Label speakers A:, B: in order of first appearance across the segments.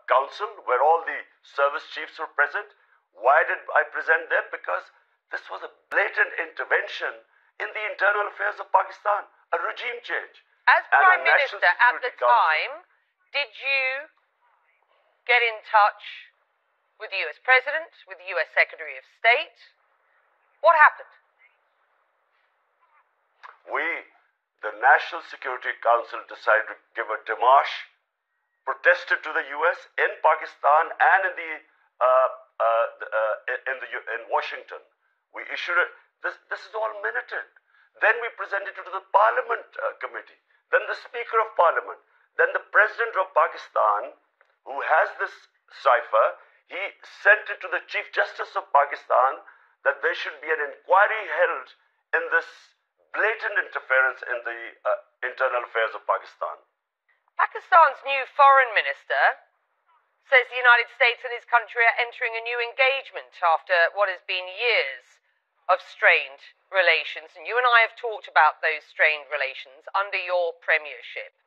A: Council where all the service chiefs were present. Why did I present them? Because this was a blatant intervention in the internal affairs of Pakistan, a regime change.
B: As Prime Minister at the time, did you get in touch with the US President, with the US Secretary of State? What happened?
A: The National Security Council, decided to give a démarche, protested to the US in Pakistan and in Washington. We issued it. This is all minuted. Then we presented it to the Parliament Committee. Then the Speaker of Parliament. Then the President of Pakistan, who has this cipher, he sent it to the Chief Justice of Pakistan that there should be an inquiry held in this blatant interference in the internal affairs of Pakistan.
B: Pakistan's new foreign minister says the United States and his country are entering a new engagement after what has been years of strained relations. And you and I have talked about those strained relations under your premiership.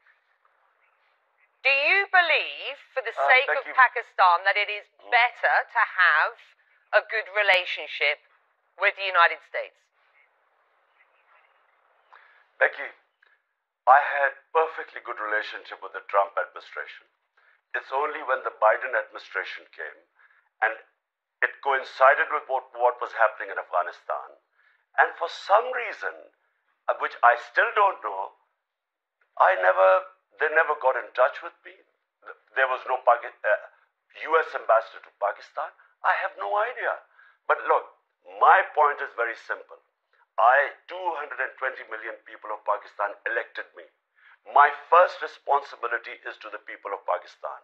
B: Do you believe, for the sake of Pakistan, that it is better to have a good relationship with the United States?
A: Becky, I had perfectly good relationship with the Trump administration. It's only when the Biden administration came and it coincided with what was happening in Afghanistan. And for some reason, which I still don't know, they never got in touch with me. There was no US ambassador to Pakistan. I have no idea. But look, my point is very simple. 220 million people of Pakistan elected me. My first responsibility is to the people of Pakistan.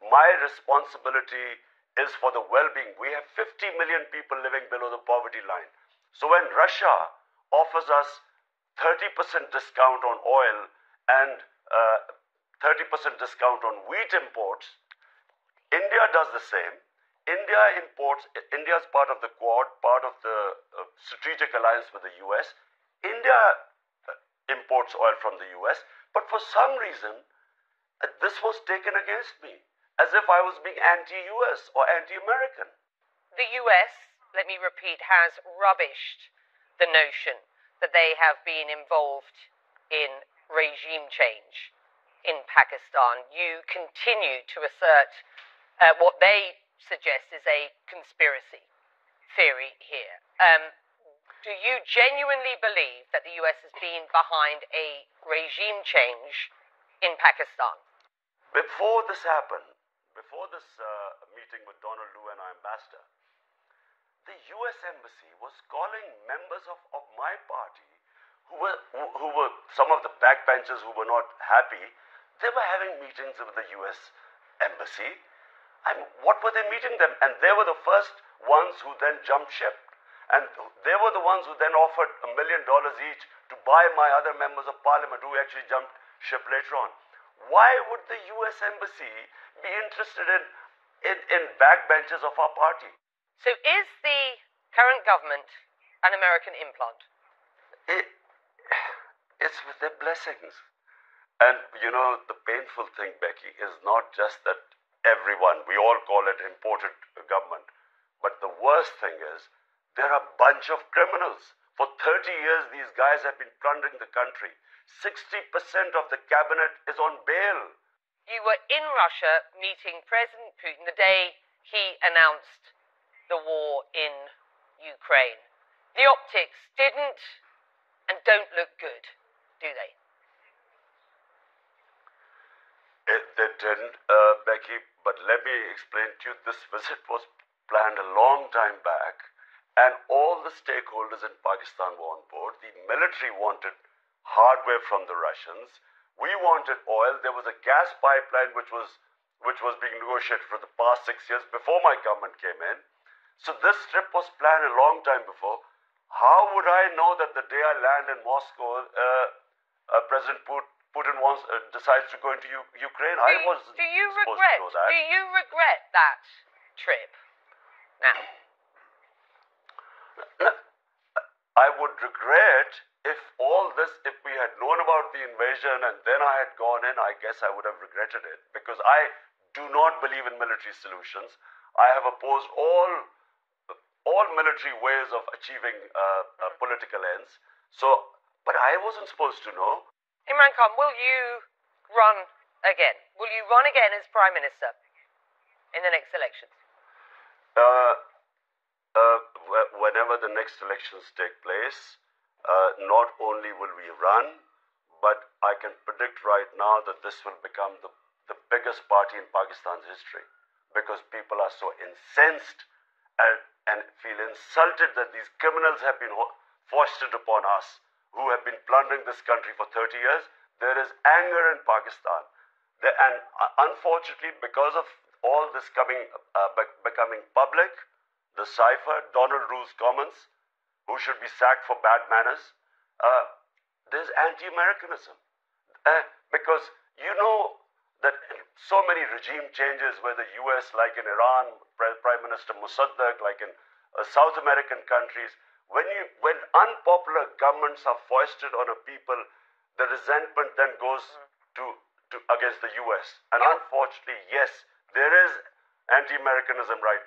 A: My responsibility is for the well-being. We have 50 million people living below the poverty line. So when Russia offers us 30% discount on oil and 30% discount on wheat imports, India does the same. India is part of the Quad, part of the strategic alliance with the US. India imports oil from the US, but for some reason, this was taken against me, as if I was being anti-US or anti-American.
B: The US, let me repeat, has rubbished the notion that they have been involved in regime change in Pakistan. You continue to assert what they suggest is a conspiracy theory here. Do you genuinely believe that the US has been behind a regime change in Pakistan?
A: Before this happened, before this meeting with Donald Lu and our ambassador, the US embassy was calling members of my party who were some of the backbenchers who were not happy. They were having meetings with the US embassy. And what were they meeting them? And they were the first ones who then jumped ship. And they were the ones who then offered $1 million each to buy my other members of parliament who actually jumped ship later on. Why would the US embassy be interested in backbenchers of our party?
B: So is the current government an American implant?
A: It's with their blessings. And you know, the painful thing, Becky, is not just that we all call it imported government. But the worst thing is, there are a bunch of criminals. For 30 years, these guys have been plundering the country. 60% of the cabinet is on bail.
B: You were in Russia meeting President Putin the day he announced the war in Ukraine. The optics didn't and don't look good, do they?
A: They didn't, Becky, but let me explain to you, this visit was planned a long time back, and all the stakeholders in Pakistan were on board. The military wanted hardware from the Russians. We wanted oil. There was a gas pipeline which was being negotiated for the past 6 years before my government came in. So this trip was planned a long time before. How would I know that the day I land in Moscow, President Putin decides to go into Ukraine?
B: Do you regret that trip now?
A: I would regret if we had known about the invasion and then I had gone in, I guess I would have regretted it, because I do not believe in military solutions. I have opposed all military ways of achieving political ends. So, but I wasn't supposed to know.
B: Imran Khan, will you run again? Will you run again as Prime Minister in the next elections?
A: Whenever the next elections take place, not only will we run, but I can predict right now that this will become the biggest party in Pakistan's history, because people are so incensed and feel insulted that these criminals have been foisted upon us, who have been plundering this country for 30 years. There is anger in Pakistan. And unfortunately, because of all this becoming public, the cipher, Donald Rule's comments, who should be sacked for bad manners, there's anti-Americanism. Because you know that so many regime changes, where the US, like in Iran, Prime Minister Mossadegh, like in South American countries, when unpopular governments are foisted on a people, the resentment then goes to against the US. And unfortunately, yes, there is anti-Americanism right now.